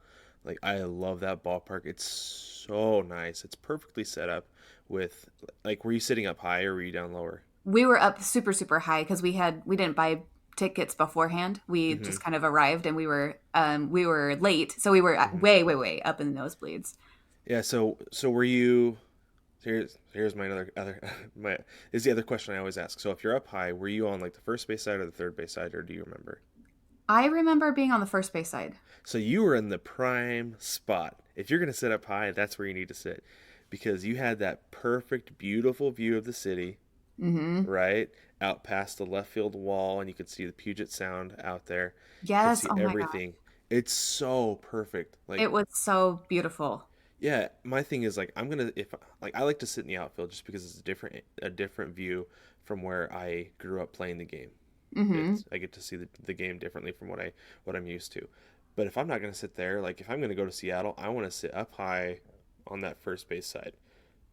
Like I love that ballpark. It's so nice. It's perfectly set up with like were you sitting up high or were you down lower? We were up super super high because we didn't buy tickets beforehand. We hmm just kind of arrived and we were late, so we were hmm way way way up in the nosebleeds. Yeah, so were you here's my other my is the other question I always ask. So if you're up high, were you on like the first base side or the third base side or do you remember? I remember being on the first base side. So you were in the prime spot. If you're going to sit up high, that's where you need to sit because you had that perfect, beautiful view of the city, Mm-hmm. right? Out past the left field wall, and you could see the Puget Sound out there. You could Yes. see Oh my gosh. everything. It's so perfect. Like, It was so beautiful. yeah, my thing is like I'm gonna if like I like to sit in the outfield just because it's a different view from where I grew up playing the game. Mm-hmm. It's I get to see the game differently from what I'm used to. But if I'm not going to sit there, like if I'm going to go to Seattle, I want to sit up high on that first base side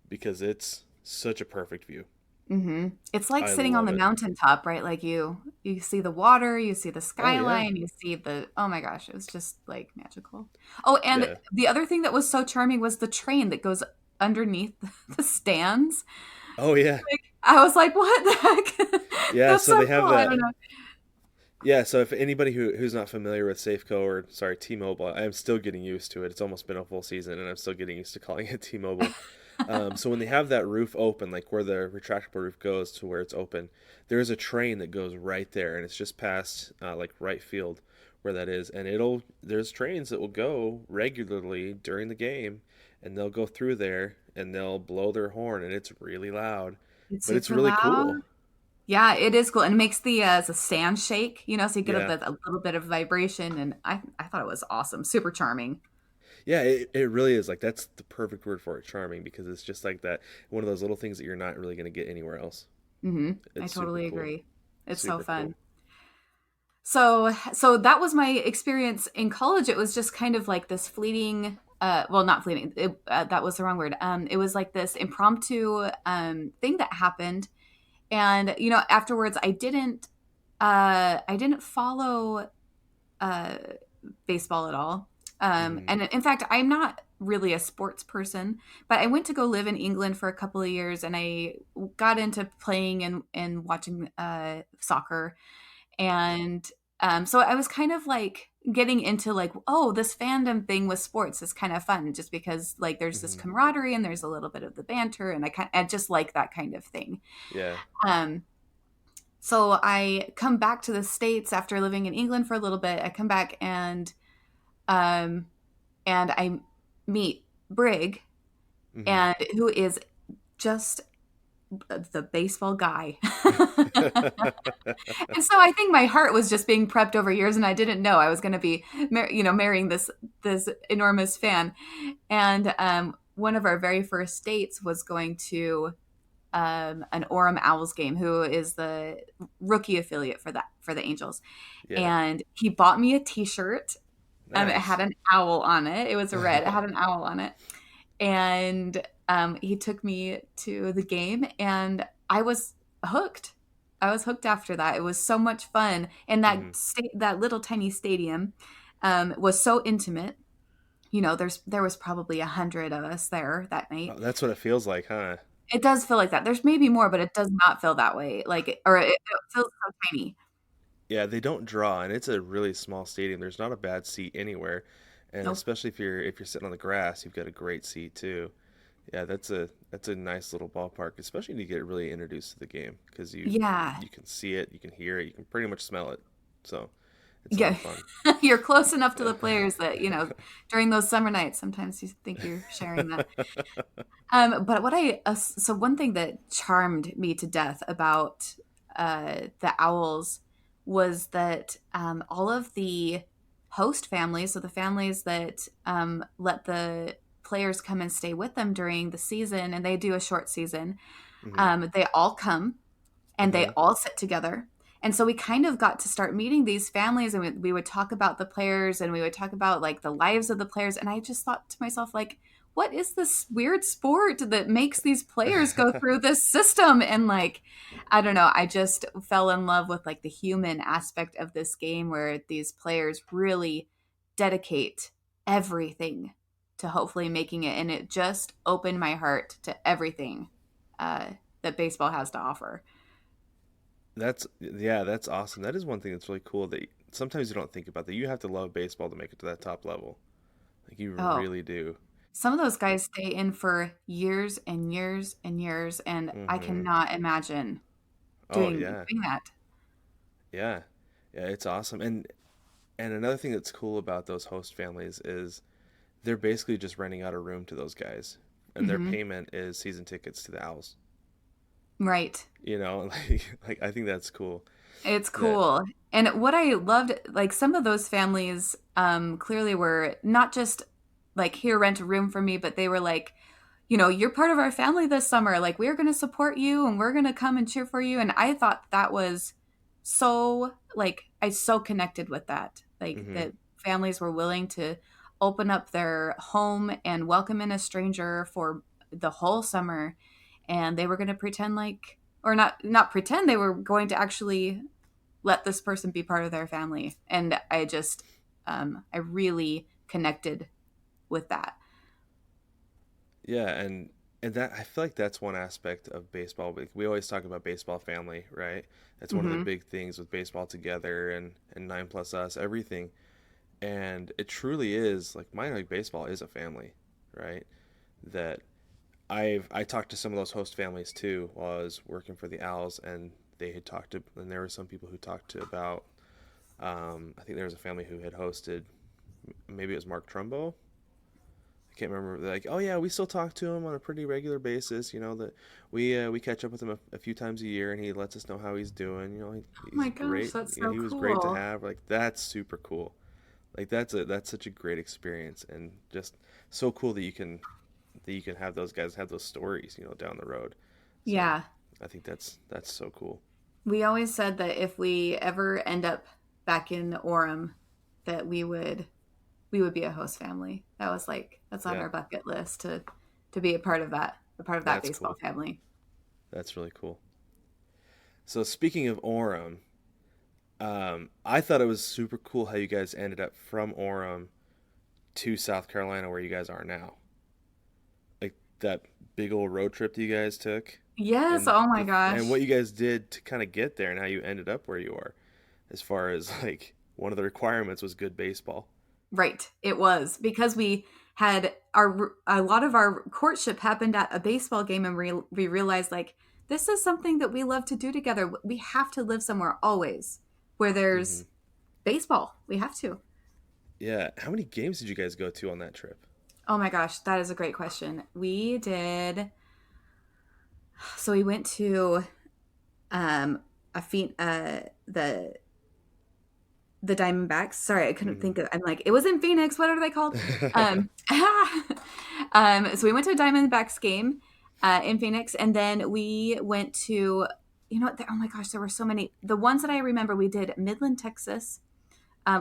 because it's such a perfect view. Mm-hmm. It's like I sitting on love the it. mountaintop, right? Like you see the water, you see the Oh yeah. skyline, you see the oh my gosh, it was just like magical. Oh, and Yeah. the other thing that was so charming was the train that goes underneath the stands. Oh yeah. Like I was like, what the heck? Yeah, That's so so they have cool. I that. don't know. Yeah, so if anybody who's not familiar with Safeco or sorry, T-Mobile, I'm still getting used to it. It's almost been a full season and I'm still getting used to calling it T-Mobile. So when they have that roof open, like where the retractable roof goes to where it's open, there is a train that goes right there, and it's just past like right field where that is, and it'll there's trains that will go regularly during the game, and they'll go through there and they'll blow their horn, and it's really loud, It's but it's super really loud. cool. Yeah, it is cool, and it makes the stand shake. So you get Yeah, a little bit of vibration, and I thought it was awesome, super charming. yeah, it really is like that's the perfect word for it, charming, because it's just like that one of those little things that you're not really going to get anywhere else. I It's super totally cool, agree. It's so super fun. cool. So that was my experience in college. It was just kind of like this fleeting, well, not fleeting. That was the wrong word. It was like this impromptu thing that happened, and afterwards, I didn't follow uh, baseball at all. hmm And in fact, I'm not really a sports person, but I went to go live in England for a couple of years, and I got into playing and watching soccer, and so I was kind of like getting into like, oh, this fandom thing with sports is kind of fun, just because like there's this hmm camaraderie and there's a little bit of the banter, and I just like that kind of thing. Yeah. Um, so I come back to the States after living in England for a little bit. I come back um, and I meet Brig, hmm and who is just the baseball guy. And so I think my heart was just being prepped over years, and I didn't know I was going to be, marrying this enormous fan. And one of our very first dates was going to an Orem Owls game, who is the rookie affiliate for the Angels, Yeah. and he bought me a T-shirt. It had Nice. an owl on it. It was red. It had an owl on it, and he took me to the game, and I was hooked. I was hooked after that. It was so much fun, and that Mm-hmm. that little tiny stadium was so intimate. There was probably 100 of us there that night. Oh, that's what it feels like, huh? It does feel like that. There's maybe more, but it does not feel that way. It feels so tiny. Yeah, they don't draw, and it's a really small stadium. There's not a bad seat anywhere, and Nope. especially if you're sitting on the grass, you've got a great seat too. Yeah, that's a nice little ballpark, especially when you get really introduced to the game because Yeah. you can see it, you can hear it, you can pretty much smell it. So it's a lot Yeah. of fun. You're close enough to the players that, during those summer nights, sometimes you think you're sharing that. But so one thing that charmed me to death about the Owls was that all of the host families, so the families that let the players come and stay with them during the season, and they do a short season, Hmm. they all come and they Hmm. all sit together. And so we kind of got to start meeting these families, and we would talk about the players, and we would talk about like the lives of the players. And I just thought to myself, like, what is this weird sport that makes these players go through this system? And like, I don't know, I just fell in love with like the human aspect of this game where these players really dedicate everything to hopefully making it. And it just opened my heart to everything that baseball has to offer. That's awesome. That is one thing that's really cool that sometimes you don't think about that. You have to love baseball to make it to that top level. Like you Oh, really do. some of those guys stay in for years and years and years, and I Hmm. cannot imagine Oh doing yeah, that. yeah, yeah. It's awesome. And another thing that's cool about those host families is they're basically just renting out a room to those guys, and their Hmm. payment is season tickets to the Owls. Right. Like I think that's cool. It's That cool. And what I loved, like some of those families clearly were not just like, here, rent a room for me, but they were like, you're part of our family this summer. Like, we're going to support you and we're going to come and cheer for you. And I thought that was so, like, I so connected with that. Like, hmm that families were willing to open up their home and welcome in a stranger for the whole summer. And they were going to pretend like, or not pretend, they were going to actually let this person be part of their family. And I really connected with that. Yeah, and that I feel like that's one aspect of baseball. We always talk about baseball family, right? That's one of the Hmm. big things with baseball together and nine plus us, everything. And it truly is like minor league baseball is a family, right? That I talked to some of those host families too while I was working for the Owls, and they had talked to, and there were some people who talked to about. I think there was a family who had hosted, maybe it was Mark Trumbo. I can't remember. They're like, oh yeah, we still talk to him on a pretty regular basis. You know that we catch up with him a few times a year, and he lets us know how he's doing. You know, Oh he's my gosh, great. that's You know, so he was great to cool. have. Like that's super cool. Like that's such a great experience, and just so cool that you can have those guys have those stories, down the road. So Yeah. I think that's so cool. We always said that if we ever end up back in Orem, that we would be a host family. That's on Yeah, our bucket list to be a part of that that's baseball cool. family. That's really cool. So speaking of Orem, I thought it was super cool how you guys ended up from Orem to South Carolina where you guys are now. Like that big old road trip that you guys took, Yes, and oh my and what gosh. you guys did to kind of get there, and how you ended up where you are, as far as like one of the requirements was good baseball. Right. It was because we had a lot of our courtship happened at a baseball game, and we realized like this is something that we love to do together. We have to live somewhere always where Hmm. there's baseball. We have to. Yeah, how many games did you guys go to on that trip? Oh my gosh, that is a great question. We did. So we went to a the Diamondbacks. Sorry, I couldn't Hmm. think of. I'm like, it was in Phoenix. What are they called? Um, so we went to a Diamondbacks game in Phoenix, and then we went to, oh my gosh, there were so many. The ones that I remember, we did Midland, Texas,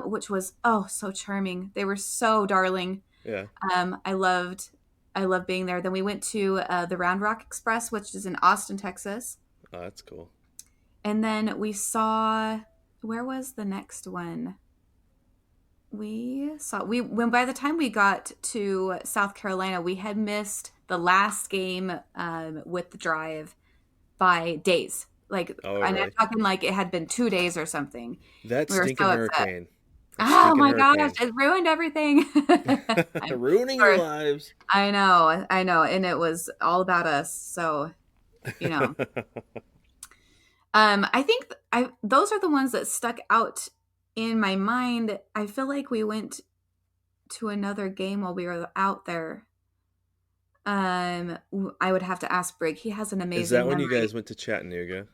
which was so charming. They were so darling. Yeah. I loved being there. Then we went to the Round Rock Express, which is in Austin, Texas. Oh, that's cool. And then we saw, where was the next one? When by the time we got to South Carolina, we had missed the last game with the drive by days. Like, Oh, and really? I'm talking like it had been 2 days or something. That We were stinking so upset. hurricane. Oh my gosh, it ruined everything. Ruining your lives. I know. And it was all about us. So, you know. I think those are the ones that stuck out in my mind. I feel like we went to another game while we were out there. I would have to ask Brig. He has an amazing Is that when memory. you guys went to Chattanooga?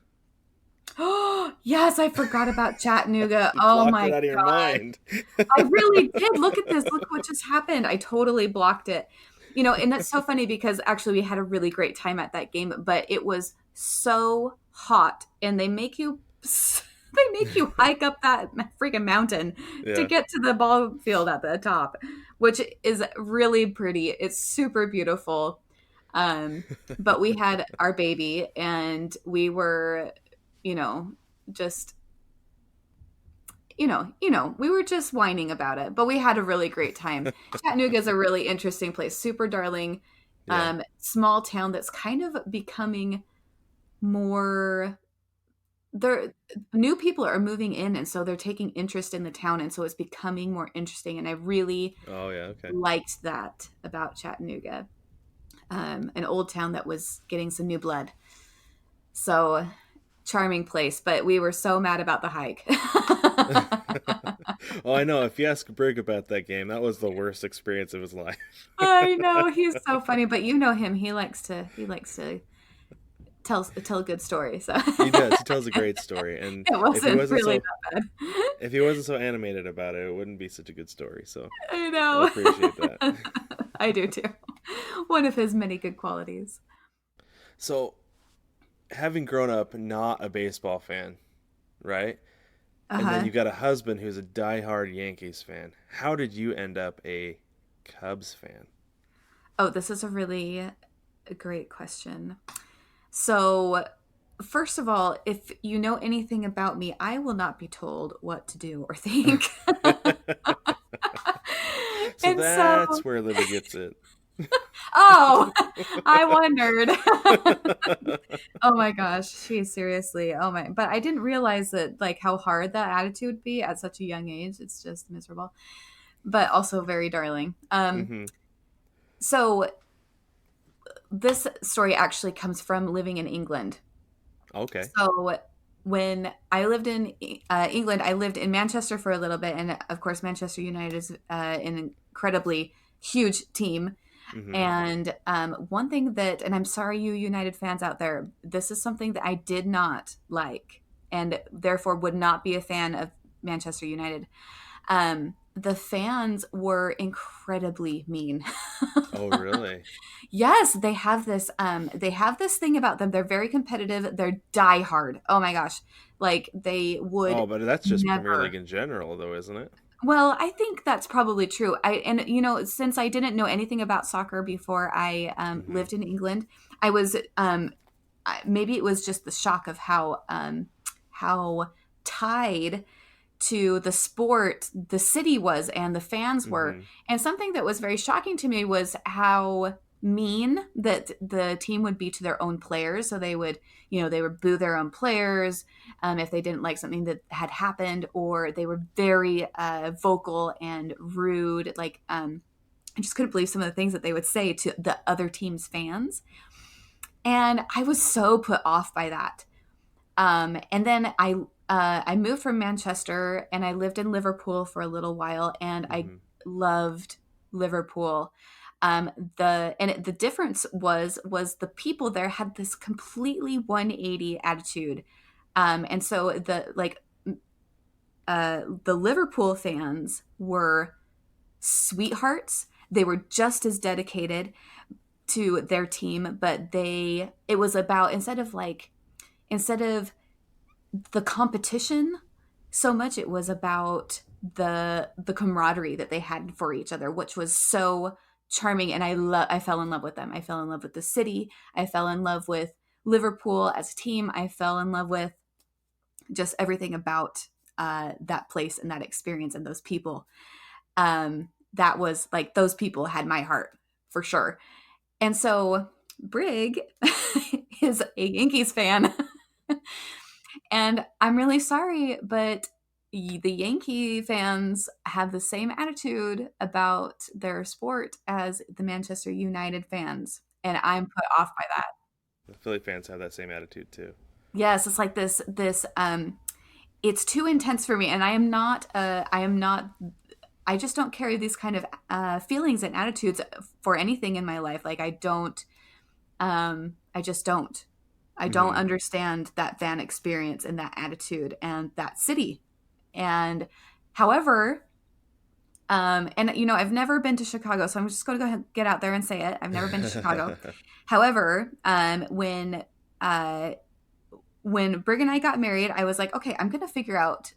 Oh, yes, I forgot about Chattanooga. Oh my it out of your mind. I really did. Look at this. Look what just happened. I totally blocked it. You know, and that's so funny because actually we had a really great time at that game, but it was so hot and they make you hike up that freaking mountain to get to the ball field at the top, which is really pretty. It's super beautiful. But we had our baby and we were, just, we were just whining about it, but we had a really great time. Chattanooga is a really interesting place, super darling, small town that's kind of becoming more, new people are moving in, and so they're taking interest in the town, and so it's becoming more interesting, and I really liked that about Chattanooga. An old town that was getting some new blood. So charming place, but we were so mad about the hike. Oh, I know. If you ask Brig about that game, that was the worst experience of his life. I know, he's so funny, but you know him. He likes to tell a good story. So he does. He tells a great story, and it wasn't really that bad. If he wasn't so animated about it, it wouldn't be such a good story. So I know. I appreciate that. I do too. One of his many good qualities. So, having grown up not a baseball fan, right? And then you got a husband who's a diehard Yankees fan. How did you end up a Cubs fan? Oh, this is a really great question. So, first of all, if you know anything about me, I will not be told what to do or think. So that's where Libby gets it. Oh, I wondered. Oh my gosh, seriously. Oh my, but I didn't realize that, like, how hard that attitude would be at such a young age. It's just miserable, but also very darling. So this story actually comes from living in England. Okay. So when I lived in England, I lived in Manchester for a little bit, and of course, Manchester United is an incredibly huge team. Mm-hmm. And one thing and I'm sorry, you United fans out there, this is something that I did not like, and therefore would not be a fan of Manchester United. The fans were incredibly mean. Oh, really? Yes, they have this thing about them. They're very competitive. They're diehard. Oh my gosh. Like they would. Oh, but that's just Premier League in general though, isn't it? Well, I think that's probably true. Since I didn't know anything about soccer before I lived in England, I was maybe it was just the shock of how tied to the sport the city was and the fans were. And something that was very shocking to me was how mean that the team would be to their own players. So they would boo their own players if they didn't like something that had happened, or they were very vocal and rude. Like I just couldn't believe some of the things that they would say to the other team's fans. And I was so put off by that. And then I moved from Manchester and I lived in Liverpool for a little while, and I loved Liverpool. The difference was the people there had this completely 180 attitude. And so the Liverpool fans were sweethearts. They were just as dedicated to their team, but it was about, instead of the competition so much, it was about the camaraderie that they had for each other, which was so charming. And I fell in love with them. I fell in love with the city. I fell in love with Liverpool as a team. I fell in love with just everything about that place and that experience and those people. That was like, those people had my heart for sure. And so Brig is a Yankees fan. And I'm really sorry, but the Yankee fans have the same attitude about their sport as the Manchester United fans. And I'm put off by that. The Philly fans have that same attitude too. Yes, it's like this it's too intense for me. And I just don't carry these kind of feelings and attitudes for anything in my life. Like I just don't. I don't understand that fan experience and that attitude and that city. And however, and I've never been to Chicago, so I'm just going to go ahead and get out there and say it. I've never been to Chicago. However, when Brig and I got married, I was like, okay, I'm going to figure out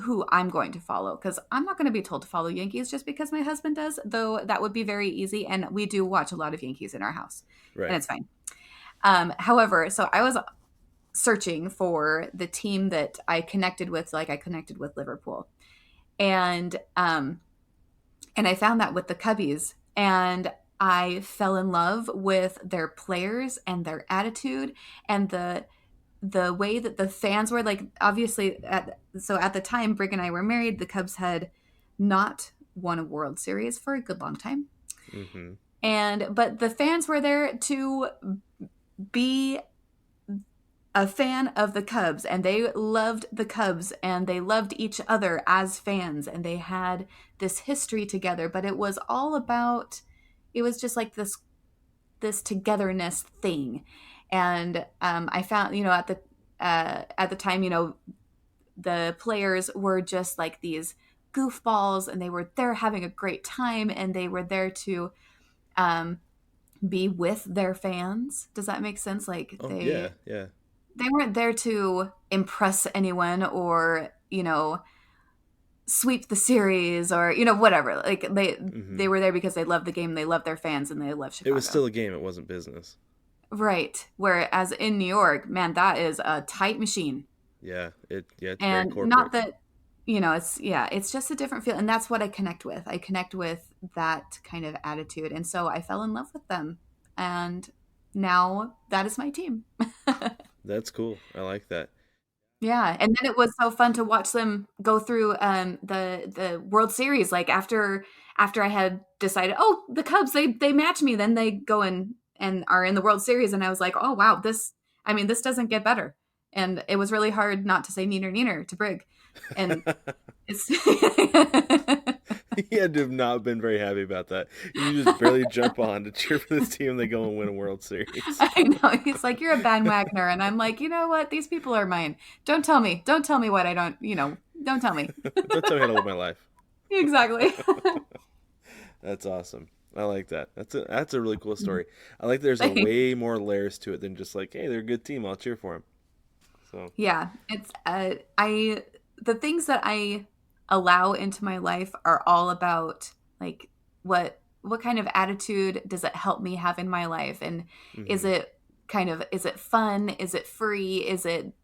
who I'm going to follow, because I'm not going to be told to follow Yankees just because my husband does, though that would be very easy. And we do watch a lot of Yankees in our house, and it's fine. However, so I was searching for the team that I connected with, like I connected with Liverpool. And I found that with the Cubbies, and I fell in love with their players and their attitude and the way that the fans were. Like, obviously at the time Brig and I were married, the Cubs had not won a World Series for a good long time. But the fans were there to be a fan of the Cubs, and they loved the Cubs, and they loved each other as fans, and they had this history together. But it was just like this togetherness thing. And I found, at the time, the players were just like these goofballs, and they were there having a great time, and they were there to be with their fans. Does that make sense? Like, they weren't there to impress anyone or, sweep the series or, whatever. Like, they were there because they loved the game, they loved their fans, and they loved Chicago. It was still a game. It wasn't business. Right. Whereas in New York, man, that is a tight machine. Yeah. It's and very corporate. Not that, it's just a different feel. And that's what I connect with. I connect with that kind of attitude. And so I fell in love with them. And now that is my team. That's cool. I like that. Yeah. And then it was so fun to watch them go through the World Series. Like after I had decided, oh, the Cubs, they match me. Then they go and are in the World Series. And I was like, oh, wow, this doesn't get better. And it was really hard not to say neener, neener to Brig. And it's... He had to have not been very happy about that. You just barely jump on to cheer for this team. They go and win a World Series. I know. He's like, you're a bandwagoner. And I'm like, you know what? These people are mine. Don't tell me what I don't, don't tell me. Don't tell me how to live my life. Exactly. That's awesome. I like that. That's a really cool story. I like there's a way more layers to it than just like, hey, they're a good team, I'll cheer for them. So yeah, it's the things that I allow into my life are all about like what kind of attitude does it help me have in my life, and is it fun, is it free, is it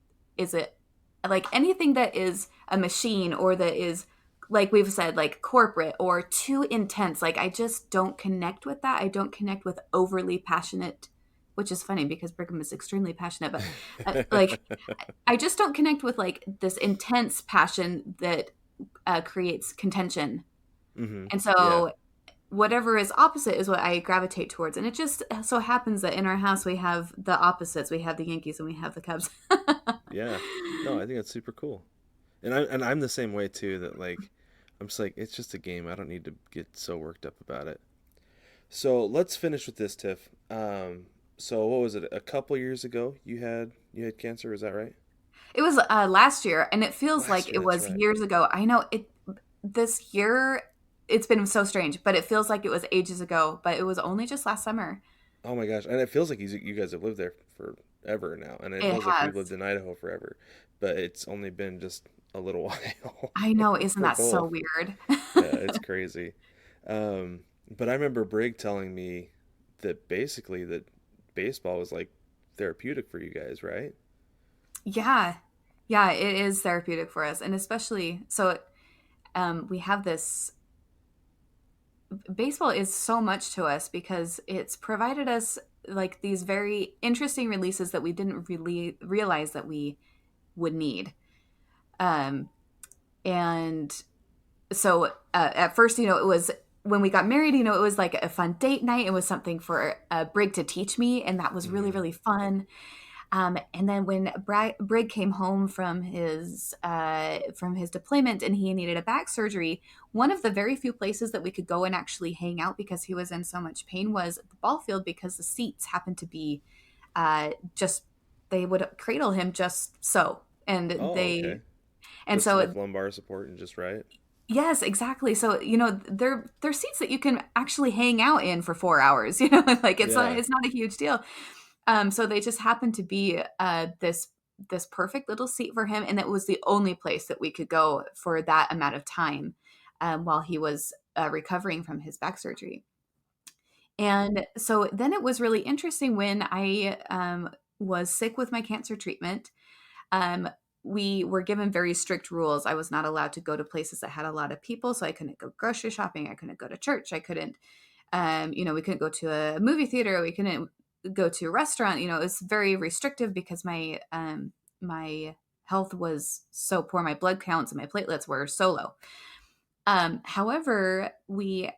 like anything that is a machine or that is, like we've said, like corporate or too intense. Like I just don't connect with that. I don't connect with overly passionate, which is funny because Brigham is extremely passionate, but like I just don't connect with like this intense passion that creates contention. And so whatever is opposite is what I gravitate towards. And it just so happens that in our house we have the opposites. We have the Yankees and we have the Cubs. Yeah. No, I think that's super cool. And I'm the same way too, that like I'm just like, it's just a game. I don't need to get so worked up about it. So let's finish with this, Tiff. So what was it? A couple years ago you had cancer, is that right? It was last year, and it feels like it was years ago. I know this year it's been so strange, but it feels like it was ages ago, but it was only just last summer. Oh my gosh. And it feels like you guys have lived there forever now. And it feels like we've lived in Idaho forever, but it's only been just a little while. I know. Isn't that so weird? Yeah, it's crazy. But I remember Brig telling me that basically that baseball was like therapeutic for you guys, right? Yeah. Yeah, it is therapeutic for us. And especially, so we have this, baseball is so much to us because it's provided us like these very interesting releases that we didn't really realize that we would need. Um, and so at first, it was when we got married, it was like a fun date night. It was something for Brig to teach me, and that was really, really fun. And then when Brig came home from his deployment and he needed a back surgery, one of the very few places that we could go and actually hang out because he was in so much pain was the ball field, because the seats happened to be just, they would cradle him just so, and Oh, okay. and Just so enough lumbar support and just right. yes, exactly. So, they're seats that you can actually hang out in for 4 hours, like Yeah. it's not a huge deal. So they just happened to be this perfect little seat for him, and it was the only place that we could go for that amount of time while he was recovering from his back surgery. And so then it was really interesting when I was sick with my cancer treatment. Um, we were given very strict rules. I was not allowed to go to places that had a lot of people, so I couldn't go grocery shopping. I couldn't go to church. I couldn't, we couldn't go to a movie theater. We couldn't go to a restaurant. It was very restrictive because my health was so poor. My blood counts and my platelets were so low. However, we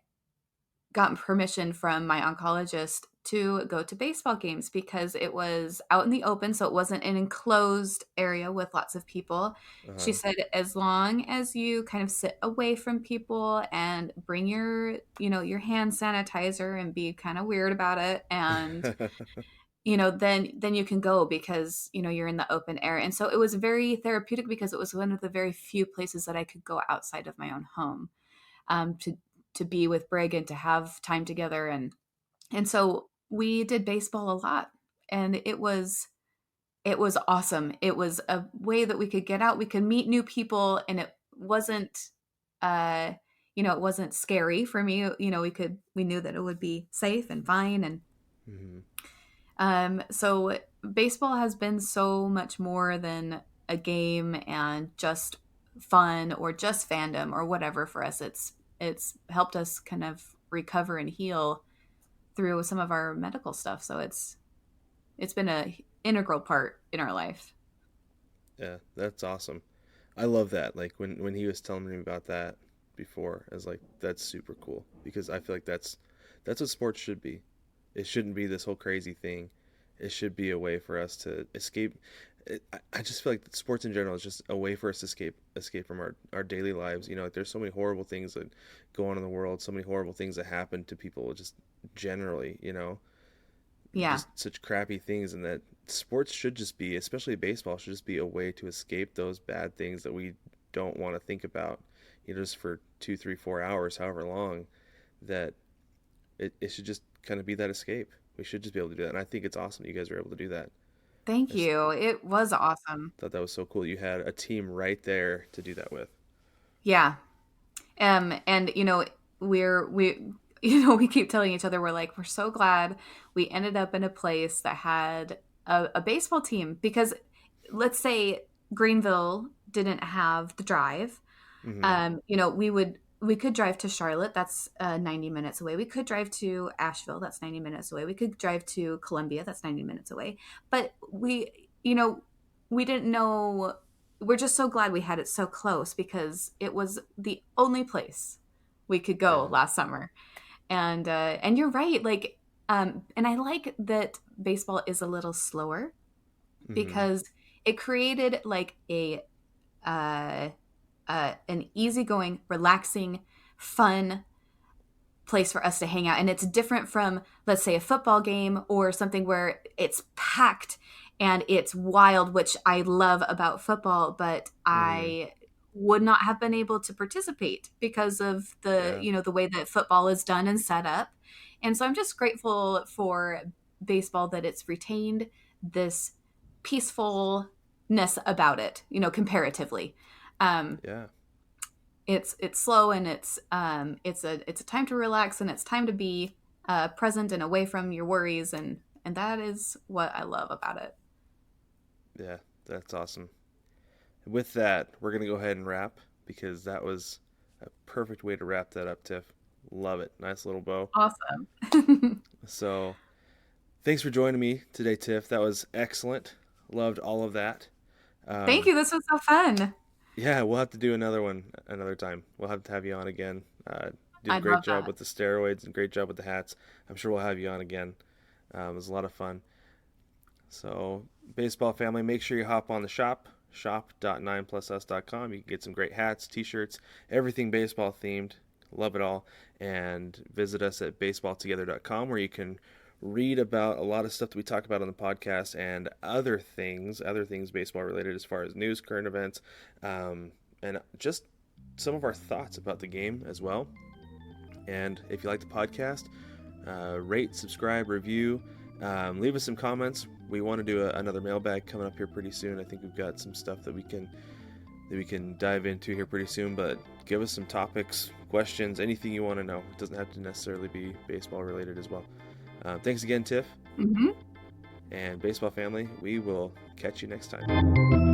gotten permission from my oncologist to go to baseball games because it was out in the open, so it wasn't an enclosed area with lots of people. She Uh-huh. said as long as you kind of sit away from people and bring your hand sanitizer and be kind of weird about it, and then you can go because you're in the open air. And so it was very therapeutic because it was one of the very few places that I could go outside of my own home, to be with Brig and to have time together. And so we did baseball a lot, and it was awesome. It was a way that we could get out, we could meet new people, and it wasn't it wasn't scary for me. We knew that it would be safe and fine. And hmm so baseball has been so much more than a game and just fun or just fandom or whatever for us. It's helped us kind of recover and heal through some of our medical stuff. So it's been a integral part in our life. Yeah, that's awesome. I love that. Like when he was telling me about that before, I was like, that's super cool because I feel like that's what sports should be. It shouldn't be this whole crazy thing. It should be a way for us to escape. I just feel like sports in general is just a way for us to escape from our daily lives. Like there's so many horrible things that go on in the world, so many horrible things that happen to people just generally. Yeah. Just such crappy things, and that sports should just be, especially baseball, should just be a way to escape those bad things that we don't want to think about, just for 2, 3, 4 hours, however long, that it should just kind of be that escape. We should just be able to do that. And I think it's awesome that you guys were able to do that. Thank I just you. It was awesome. thought that was so cool. You had a team right there to do that with. Yeah. And we we keep telling each other, we're like, we're so glad we ended up in a place that had a baseball team, because let's say Greenville didn't have the drive. Mm-hmm. We could drive to Charlotte, that's 90 minutes away. We could drive to Asheville, that's 90 minutes away. We could drive to Columbia, that's 90 minutes away. But we didn't know. We're just so glad we had it so close because it was the only place we could go Yeah. last summer. And you're right, like, and I like that baseball is a little slower Mm-hmm. because it created like uh, an easygoing, relaxing, fun place for us to hang out. And it's different from, let's say, a football game or something where it's packed and it's wild, which I love about football, but Mm-hmm. I would not have been able to participate because of the Yeah. the way that football is done and set up. And so I'm just grateful for baseball that it's retained this peacefulness about it, comparatively. Um, Yeah. it's slow, and it's a time to relax, and it's time to be present and away from your worries, and that is what I love about it. Yeah. That's awesome. with that, we're going to go ahead and wrap, because that was a perfect way to wrap that up, Tiff. Love it. Nice little bow. Awesome. So thanks for joining me today, Tiff. That was excellent. Loved all of that. Thank you. This was so fun. Yeah, we'll have to do another one another time. We'll have to have you on again. Did a I'd great love job that. with the steroids and great job with the hats. I'm sure we'll have you on again. It was a lot of fun. So, baseball family, make sure you hop on the shop.9plusus.com. You can get some great hats, t-shirts, everything baseball themed. Love it all. And visit us at baseballtogether.com, where you can read about a lot of stuff that we talk about on the podcast and other things baseball related, as far as news, current events, and just some of our thoughts about the game as well. And if you like the podcast, rate, subscribe, review, leave us some comments. We want to do another mailbag coming up here pretty soon. I think we've got some stuff that we can dive into here pretty soon, but give us some topics, questions, anything you want to know. It doesn't have to necessarily be baseball related as well. Thanks again, Tiff. Mm-hmm. And baseball family, we will catch you next time.